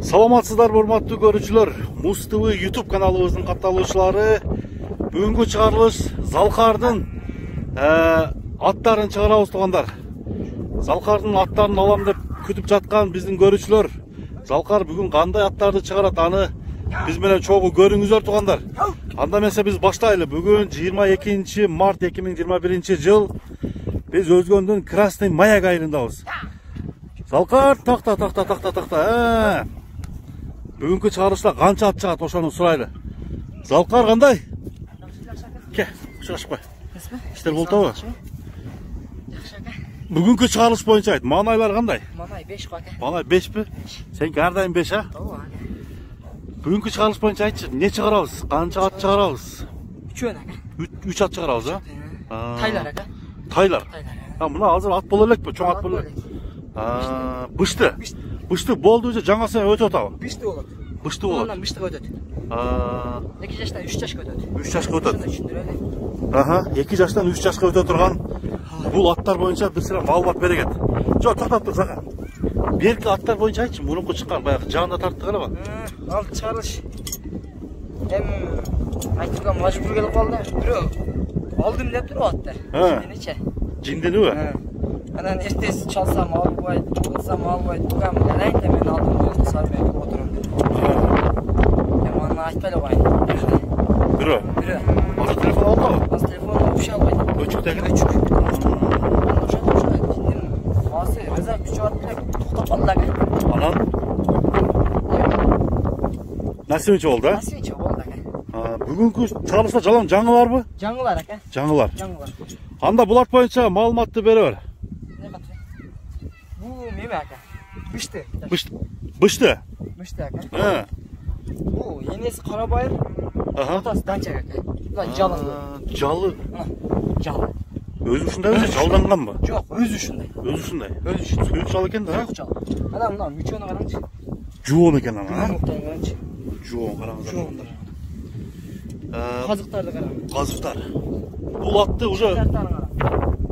Саламатсыздар, урматтуу көрүүчүлөр. Муз ТВ YouTube каналыбыздын катталуучулары. Бүгүнкү чыгарылыш Залкардын аттарын чыгарабыз тугандар. Залкардын аттарын алам деп күтүп жаткан биздин көрүүчүлөр. Залкар бүгүн кандай аттарды чыгарат, аны биз менен чогуу көрүңүздөр тугандар. Анда эмесе биз баштайлы. Бүгүн 22 март 2021 жыл. Биз Өзгөндүн Красный Маяк айылындабыз. Залкар, такта. Бүгүнкү чыгарылышта канча ат чыгат, ошону сурайлы. Залкар кандай? Ке, чыгышып кой. Иштер болтобу? Бүгүнкү чыгарылыш боюнча айт, маанайлар кандай? Маанай 5 го ака. Маанай 5пи? Сенки ар дайым 5, а? Ооба. Бүгүнкү чыгарылыш боюнча айтчы, эмне чыгарабыз? Канча ат чыгарабыз? 3 ака. 3 ат чыгарабыз, а? Тайлар ака. Тайлар. Мына азыр ат боло элекпи? Чоң ат боло элек. Бышты. Бышты болду же жаңасы өтүп атабы? Бышты болот. Бышты болот. Андан бышты өтөт. 2 жаштан 3 жашка өтөт. 3 жашка өтөт. 2 жаштан 3 жашка өтө турган бул аттар боюнча бир сыра маалымат берегет. Жок, токтоп тур Зака. Берки аттар боюнча айтчы, мурунку чыккан баягы жаанда тартты караба. Ал чыгарылыш. Айтууга мажбур келип калды. Бирөө алдым деп туруп атты. Мениче. Жинденүүбү? Анан эртеси чалсам албайт, кылсам албайт. Бугам айта мен алдым деп сармай отурам деп. Аны айтпай эле коюйн. Бирөө. Азыр телефон алдыбы? Азыр телефон уша албайт. Өчүктөгү? Ошо. Азыр раза күчүп атты. Токтоп калды. Анан насибинче болду, а? Насибинче болду ака. Бүгүнкү чыгарылышта жалаң жаңы барбы? Жаңылар ака. Жаңылар. Жаңылар. Анда булар боюнча маалыматты бере бер. Бул неме ака? Бышты. Бышты. Бышты ака. Бул энеси Карабайыр. Атасы Данчак ака. Мына жалын. Жалы. Жалы. Өзү ушундайбы, жалданганбы? Жок, өзү ушундай. Өзү ушундай. Өзү ушундай. Сүйүк жал экен да? Жок, жал. Анан мына мүчөнү караңызчы. Жуон экен ана. Жуон караңыздар. Жуондар. Казыктарды караңыз. Казыктар. Бул атты уже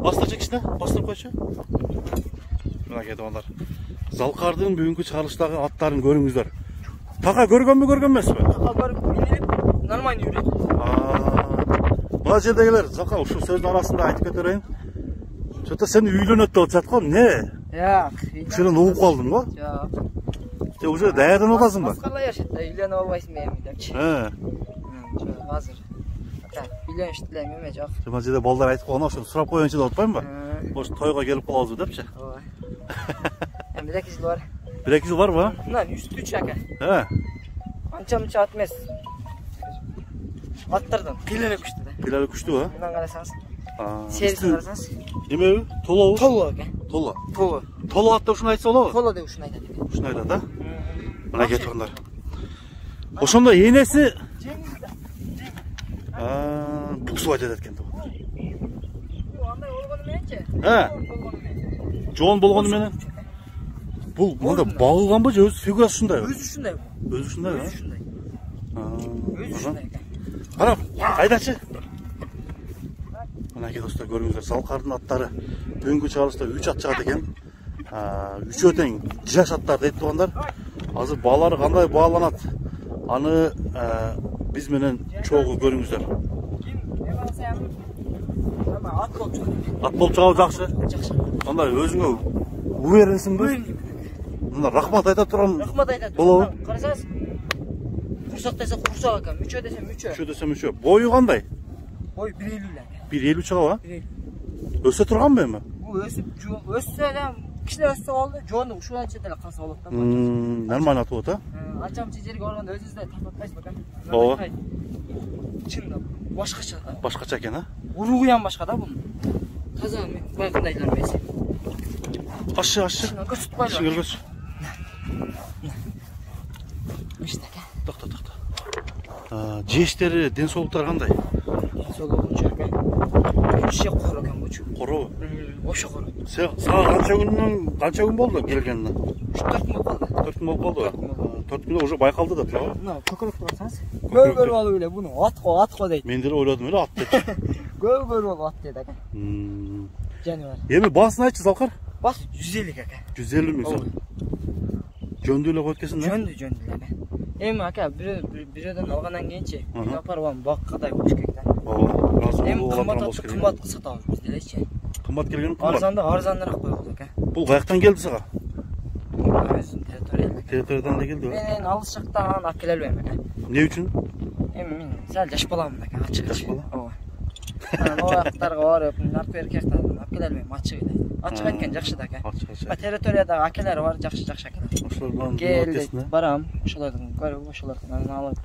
бастырчы кичине, бастырып койчу. Мына кетип Залкардын бүгүнкү чыгарылыштагы аттарын көрүңүздөр. Така көргөнбү, эмеспи? Така көрүп, минип, нормально жүрөт. Мына жердегилер, Залка, ушу сөздүн арасында айтып кете берейин. Чөтө сен үйлөнөт деп атат го, эмне? Жок. Ушундан угуп калдың го? Жок. Же уже даярданып атасың ба? Маскалай беришет да, үйлөнүп албайсың эми депчи. Жок, азыр. Үйлөнүштү эле эме жок. Мына жерде балдар айтып калган, ошону сурап коеюнчу деп атпаймынбы? Ошо тойго келип калабызбы депчи. Ооба. Эми 1-2 жыл бар. 1-2 жыл барбы? Мына үстү ака. Анча-мынча ат эмес. Аттардан кыйлары күчтүү да. Кыйлары күчтүүбү? Мына карасаңыз. Серисин карасаңыз. Эмеби? Толобу? Толо ака. Толо. Толо ат деп ушуну айтса болобу? Толо деп ушуну айтат экен. Ушуну айтат, а? Мына кетип тургандар. Ошондо энеси буксу айтат экен. Андай болгону мененчи? Жоон болгону менен. Бул мында багылганбы же өзү фигурасы ушундайбы? Өзү ушундай. Өзү ушундай. Өзү ушундай. Карап, айдачы. Мынакей достор, көрүңүздөр, Залкардын аттары бүгүнкү чыгарылышта 3 ат чыгат экен. 3 тең жаш аттар дейт тугандар. Азыр баалары кандай бааланат? Аны биз менен чогуу көрүңүздөр. Ат болуп чыгабы жакшы? Жакшы. Анда өзүңө уверенсиңби? Мына рахмат айта турган. Рахмат айта болобу? Карасаңыз. Курсак десе курсак экен, мүчө десе мүчө. Мүчө десе мүчө. Бою кандай? Бой 1.50 эле. 1.50 чыгабы? 1.50. Өсө турганбы эми? Бул өсүп, өссө эле, кичине өссө болду. Жоону ушунча деле калса болот да. Нормально атып атат, а? Анча-мынча жерге барганда өзүңүздөй тартып атпайсызбы экен? Ооба. Чын башкача. Башкача экен, а? Уругу ям башка да бунун. Таза байкындайлар эмес. Ашы. Көрсөтпөйлү. Көргөз. Мышта экен. Токто. Жештери, ден соолуктары кандай? Соолугунча экен. Күчү коро экен бучу. Коробу? Ошо коро. Сага канча күн болду келгенине? 3-4 күн болду. 4 күн болуп калды. 4 күндө уже байкалды да, туурабы? Мына көкөрөктү карасаңыз. Көрүп алып эле буну атко дейт. Мен деле ойлодум эле ат депчи. Көрүп алып ат дейт ака. Жаныбар. Эми баасын айтчы, Залкар? Бас 150 ака. 150 миң сом. жөндүү эле коет экенсиң да? Жөндүү эле. Эми ака, бирөөдөн алгандан кийинчи үй апарып алам баккадай болуш керек да. Ооба, аз Эми болуш керек. кымбат сатабыз биз делечи. Кымбат келген кымбат. Арзаныраак коебуз ака. Бул каяктан келди сага? Өзүнүн территориядан. Территориядан эле келди. Мен алыс жактан алып келе албайм ака. Эмне үчүн? Эми мен сал жаш баламын ака, ачык. Жаш бала? Ооба. Анан ояктарга барып, нарт берип жактан алып келе албайм, ачык эле. Ачык айткан жакшы да ака. Территориядагы акелер бар, жакшы акелер. Ошолор менен Келди, барам, ошолордун көрүп, ошолордун анан алып.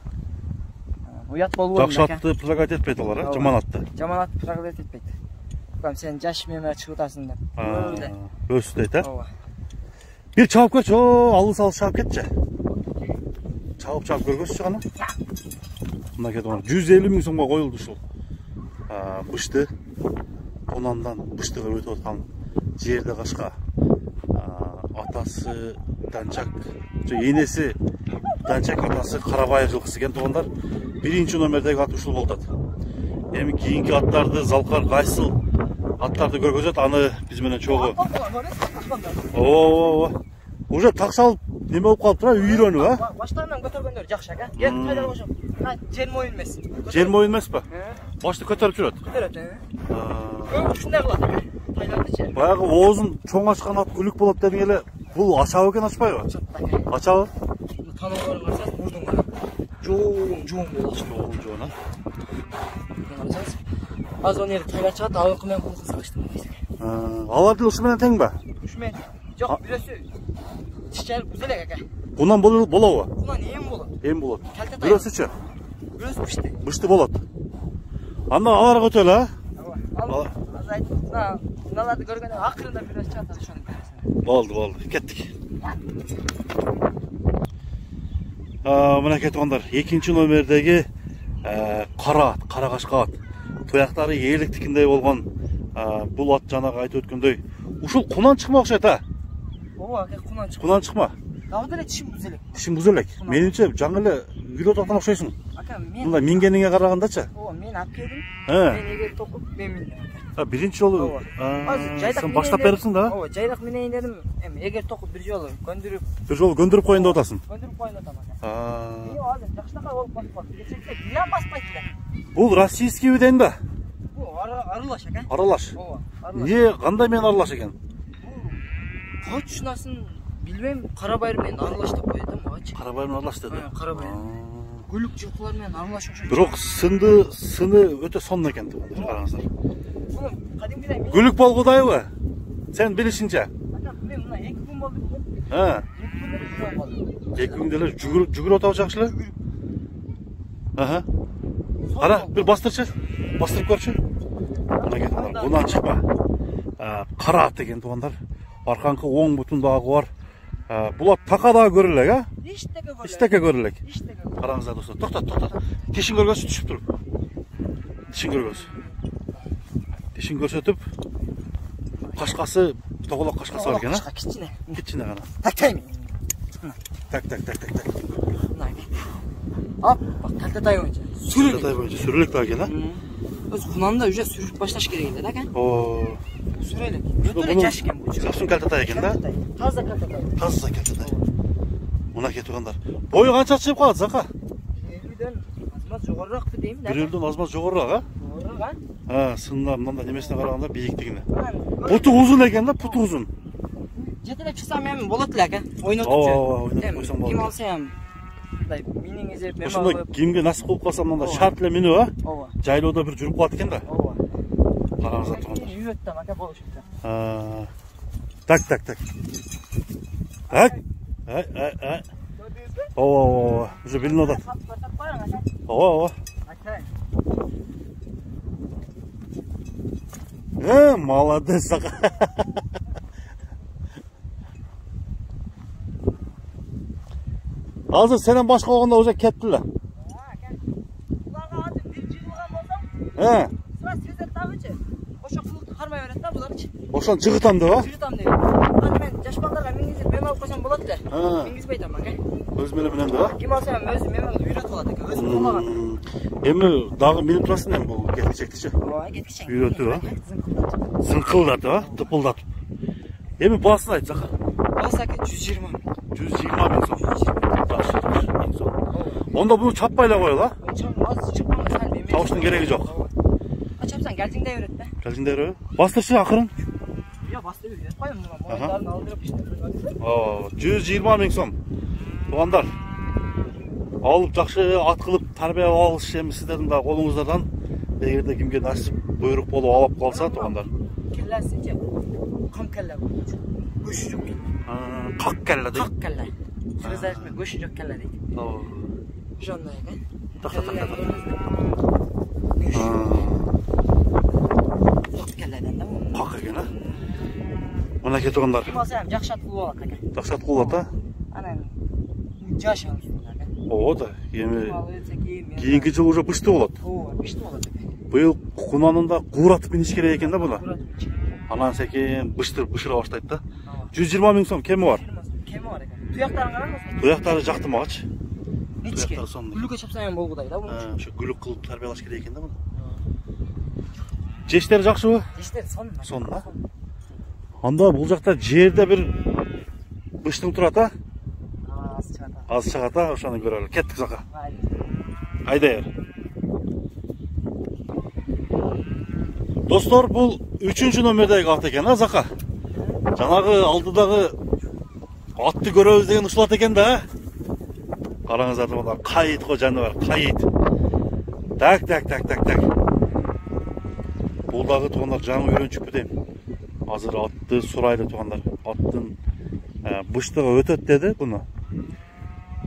Уят болбойт жакшы атты предлагать этпейт алар, жаман атты. Жаман атты предлагать этпейт. Кам сен жаш меме чыгып атасың деп. Өле. Өс дейт, а? Ооба. Бир чабып көрчү, алыс чабып кетчи. Чабып көргөзчү гана. Мына кетип 150 миң сомго коюлду ушул. Бышты Конандан Быштыга өтүп аткан жерде кашка. Атасы Данчак, энеси Данчак, атасы Карабай жылкысы экен туугандар. Биринчи номердеги ат ушул болот. Эми кийинки аттарды Залкар кайсыл аттарды көргөзөт, аны биз менен чогуу. Ооба. Уже так салып неме болуп калыптыр, үйрөнүп, а? Баштарынан көтөргөндөр жакшы ака. Келип тайлап ошо. Жер мойын эмес. Жер мойын эмеспи? Башты көтөрүп жүрөт. Көтөрөт, Көп ушундай кылат ака. Тайлардычы. Баягы оозун чоң ачкан ат күлүк болот деген эле, бул ачабы экен, ачпайбы? Ачабы? Таноолорун карасаңыз, мурдун кара. Жоң болот. Жоң, а? Азыр оны тайлар чыгат, алыкы менен кулкун салыштым дейсиң. Алар деле ушу менен тең ба? Ушу менен. Жок, бирөөсү чичер бузелек ака. Кунан болобу? Кунан эм болот. Эм болот. Бирөөсүчү? Бирөөсү бышты. Бышты болот. Анда аларга өтөлү, а? Ооба. Азыр айтып, мыналарды көргөндө акырында бирөөсү чыгат, ошону көрөсүң. Болду, кеттик. Мынакей туугандар, 2-нчи номердеги кара кашка ат. Туяктары ээликтикиндей болгон бул ат жанагы айтып өткөндөй, ушул кунан чыкма окшойт, а? Ооба, ака, кунан чыкма. Кунан чыкма. Дагы деле тишим бузелек. Тишим бузелек. Менимче жаңы эле үйрөтүп аткан окшойсуң. Ака, мен Мындай мингениңе карагандачы? Ооба, мен алып келдим. Мен эгер токуп, мен миндим. Биринчи жолу сен баштап берипсиң да? Ооба, жайдак менен дедим. Эми эгер токуп бир жолу көндүрүп коюн деп атасың. Көндүрүп коюн деп атам. Азыр жакшынакай болуп калып. Кечекте билем баспайт эле. Бул российский виден да? Бул аралаш ака. Аралаш. Ооба, аралаш. Эмне кандай менен аралаш экен? Точносын билбейм, Карабайыр менен аралаш деп коет да магачы. Карабайыр менен аралаш деди. Карабайыр. Күлүк жылкылар менен аралаш окшойт. Бирок сыны өтө сонун экен, караңыздар. Муну кадимкидей мен Күлүк болгудайбы? Сен билишинче? Ака, мен мына 2 күн болду. 2 күндө эле жүгүрүп атабы жакшы эле? Кара, бир бастырчы. Бастырып көрчү. Мындан чыкпа. Кара ат экен туугандар. Арканкы оң бутундагы бар. Бул ат такада көрүлөк, а? Иштеке көрүлөк. Караңыздар достор. Токтот. Тишин көргөзсү, түшүп туруп. Тишин көргөз. Тишин көрсөтүп, кашкасы, тоголок кашкасы бар экен, а? Кичине гана. Тактайм. Так. Ап, бак, калтатай боюнча. Сүрөлөк да экен, а? Өз кунанда уже сүрүп башташ керек эле да, ака. Сүрөлөк. Өтө жаш экен бул. Сапсын калтатай экен да? Таза калтатай. Мына кетип бою канча чыгып калат, Зака? 50дөн азмат жогоруракпы дейм да. 1-дөн азмат жогорураак, а? Жогорураак, Сындар мындай немесине караганда бийиктигине. Путу узун экен да, путу узун. Жетелеп чыксам эми болот эле, ака. Ойнотуп ойнотуп койсоң болот. Ким алса эми мындай миниң изеп эме Ошондой кимге насип кылып калса мындай шарт эле минип, а? Ооба. Жайлоодо бир жүрүп калат экен да. Ооба. Караңыздар туугандар. Үйрөттүм, ака, болушупты. Так. Ооба. Уже билинип атат. Ооба. Молодец, Зака. Азыр сенен башка болгондо уже кетти эле. Буларга азыр бир жыгылган болсом, сразу сезет дагычы. Ошо кылыкты кармай берет да буларчы. Ошону жыгытам деп, а? Жыгытам деп. Аны мен жаш балдарга мингизип мем алып койсом болот эле. Мингизбей атам, ака. Өз менен да? Ким алса өзү мемени үйрөтүп алат экен, өзү кылмаган. Эми дагы минип турасың эми бул кеткичекти. Ооба, кеткичек. Үйрөтүп, а? Зыңкылдатып, а? Тыпылдатып. Эми баасын айт, Зака. Баасы, ака, 120 мың. 120 bin so'm. Yaxshi, eng son. Onda bunu çapmayla koyuyor la. Az çıkmama sen benim. Çavuşun gereği yok. Açapsan geldiğinde öğretme. Geldiğinde öyle. Bastırçı akırın. Ya bastı bir koyun buna. Monetlerini aldırıp işte. Oo, 120 bin so'm. Tuğanlar. Alıp жақсы at kılıp tarbiye alış hem sizlerin de kolunuzdan eğer de kimge nasip buyruk bolu alıp kalsa tuğanlar. Kellersince kam kelle bu. Göşü yok kelle. Kak kelle değil. Kak kelle. Sözler etme göşü yok kelle değil. Oo. Jonda ekan. Tak. Kak kelleden de bu. Kak ekan ha. Mana ke tuğanlar. Kim olsa hem jakşat kulu olak ekan. Жақсат kulu da. Ana jaş almışlar ekan. Oo da yemi. Malı ötsek yemi. Keyingi jыл уже пышты болады. Oo, pişti olacak. Быйыл кунанын да кууратып миниш керек экен да буну. Kurat içi. Анан секен бышыра баштайт да. 120 миң сом кеми бар. Kemi var ekan. Tuyaklarını qaramazsın. Туяктары жактырмагачы. Нечке. Tuyakları sonunda. Gülük açapsan hem bolguday da bunun. Ошо гүлүк кылып тарбиялаш керек экен да буну. Жештери жакшыбы? İşte sonuna. Sonuna. Анда бул жакта жерде бир быштың турат а. Az çata. Аз чыгат а, ошону көрөлү. Кеттик жака. Haydi. Айдайыр. Достор, бул 3-чү номердеги ат экен а Зака. Жанагы алдыдагы атты көрөбүз деген ушул ат экен да. Караңыздар мына кайыт го жаныбар, кайыт. Так. Бул дагы туугандар жаңы үйрөнчүкпү дейм. Азыр атты сурайды туугандар. Аттын быштыгы өтөт деди буну.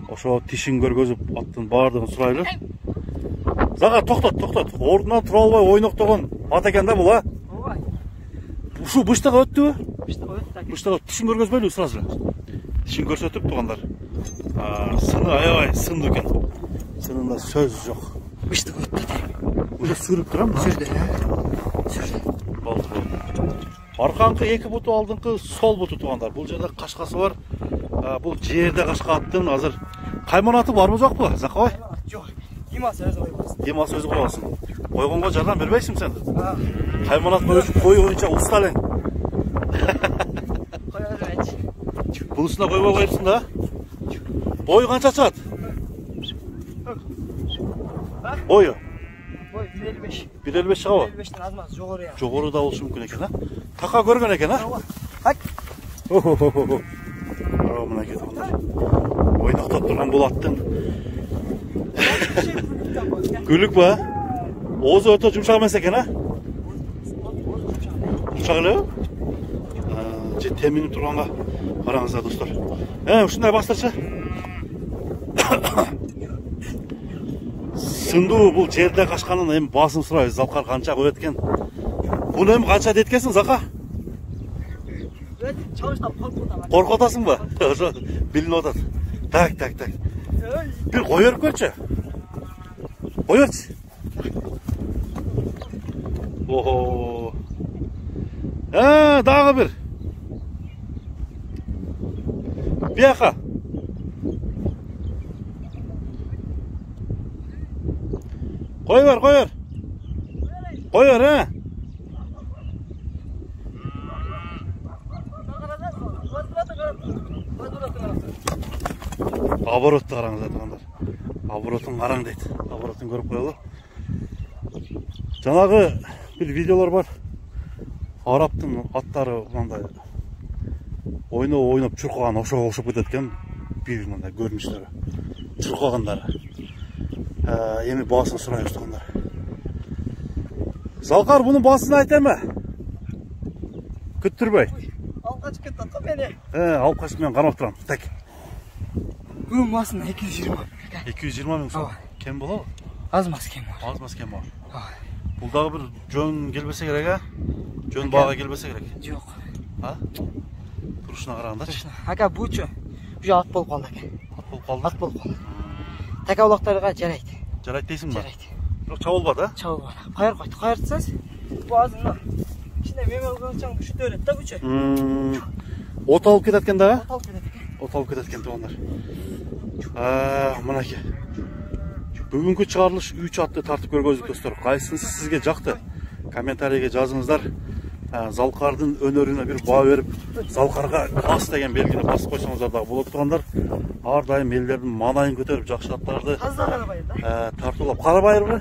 Ошо тишин көргөзүп аттын баардыгын сурайлы. Зака токтот. Ордунан тура албай ойноктогон ат экен да бул а. Ой. Ушул быштыгы өттүбү? İşte öttü. Быштыгы тишин көргөзбөйлүбү сразу? Тишин көрсөтүп туугандар. Сыны аябай сынды экен. Сынында сөз жок. İşte öttü. Уже сүрүп турам. Sürdü. Болду. Аркаңкы эки буту, алдыңкы сол буту туугандар. Бул жерде кашкасы бар. Бул жерде кашка аттын азыр кайманаты барбы жокпу? Закабай? Yok. Dimas özü koymasın. Димас өзү коёсуң. Койгонго жардам бербейсиң сен? Ha. Кайманат кой боюнча уста элең. Koyarız bence. Бул үстүнө койбой коёпсуң да. Бою канча чыгат? Бою Boy 1.55. 1.55 чыгабы? 1.55'ten az maz. Jogorı ya. Жогору да болушу мүмкүн экен а. Така көргөн экен а. Hak. Мынакей туугандар. Ойноктоп турган бул аттын гүлүк ба? Оозу өтө жумшак эмес экен а. Жумшак элеби? Же теминип турганга караңыздар достор. Ушундай бастырчы. Сындуу бул жерде качканын эми басым сурайбыз. Залкар канча коет экен? Буну эми канча деткенсиң Зака? Çalıştan korkudan. Коркуп атасыңбы? Ошо билинип атат. Так. Бир кой берип көрчү. Кой берчи. Охо. Дагы бир. Бияка. Кой бер. Кой бер, Оборотты караңыздар туугандар. Оборотун караң дейт. Оборотун көрүп коелу. Жанагы бир видеолор бар. Араптын аттары мындай ойноп чуркаган ошого окшоп кетет экен. Бир мындай көрүнүштөрү. Чуркагандары. Эми баасын сурайбыз туугандар. Залкар bunun басын айтамы? Күттүрбөй. Al kaç kıt atı beni. Алып качып мен карап турам. Так. Bunun basına 220. 220 миң сом. Кем болобу? Az mas kem var. Аз мас кем бар. Бул дагы бир жөн келбесе керек а? Жөн баага келбесе керек. Yok. А? Турушуна карагандачы. Aka bu çö. Bu at bol kaldı ekan. Ат болуп калды. At bol kaldı. Taka ulaqlarga jaraydi. Жарайт дейсиңби? Jaraydi. Бирок чабылбады, а? Çabuk var. Qayır qoydu. Qayırtsanız bu azından. İçinde memel qılçaң düşüp öret da bu çö. От алып кетет экен да? At alıp кетет ekan. От алып кетет экен туугандар. Мынакей. Бүгүнкү чыгарылыш 3 атты тартып көргөздүк достор. Кайсынысы сизге жакты? Комментарийге жазыңыздар. Залқардың өнеріне бір баға беріп, Залқарға класс деген белгіні басып қойсаңыздар да болып тұрғандар, әрдайым елдердің маңайын көтеріп, жақсы аттарды тартулап. Қарабайыр ба?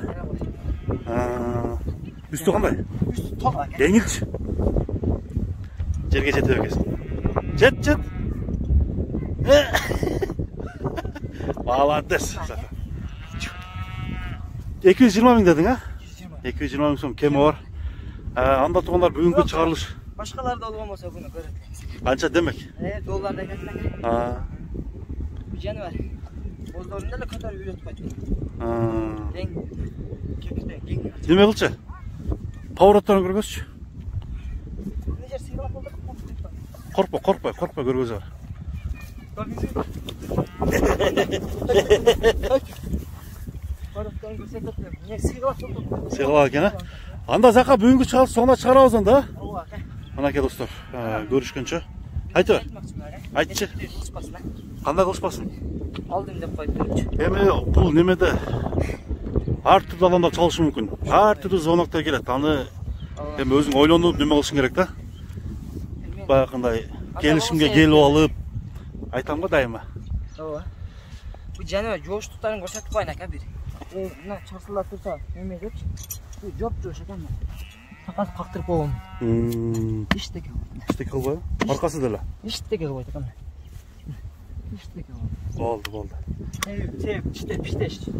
Үсті қандай? Üstü tola. Деңілші. Жерге жете өкесін. Жет. Молодец. 220 мың дедің, а? 220 мың сом кемі бар. Анда тұрғандар бүгінгі шығарылыш. Başkalarda olmasa bunu görürsün. Қанша демек? Dolarla gelsen. Bir canı var. Bozlarında da kadar üret koydu. Deng. Деме қылшы? Пауыраттарын көргөзші. Necer sıyrılak oldu. Қорқпай көргөзі бар. Pavrattan gösterdim. Ne sıyrılak oldu. Сыйғылақ екен, а? Анда жаққа бүгінгі шығарылыш соңына шығарабыз анда. Мінекей достар, көрішкенше. Айтты. Айтшы. Қандай қылышпасын? Aldım деп қойып. Эми бұл немеде ар түрдүү адамдар чалышы мүмкүн. Ар түрдүү звоноктор келет. Аны эми өзүң ойлонуп неме кылышың керек да. Баягындай келишимге келип алып айтам го дайыма. Ооба. Bu canı joş tutarın koşatıp oynak ha bir. Mına çarsılar tursa neме депчи. Bu job joş ekan. Fakat kaktırıp oğlum. İşteki. İşteki kılbay. Arkası dela. İşteki kılbay takan. İşteki kılbay. Oldu. Sev işte.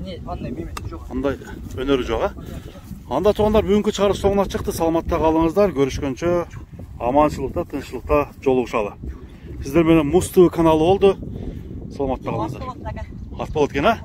Ne anlayayım yok. Андай өнөрү жок, а? Анда тугандар бүгүнкү чыгарыш соңуна чыкты. Саламатта калыңыздар. Көрүшкөнчө аманчылыкта, тынччылыкта жолугушалы. Сиздер менен Муз ТВ каналы болду. Саламатта калыңыздар. Ат болот экен, а?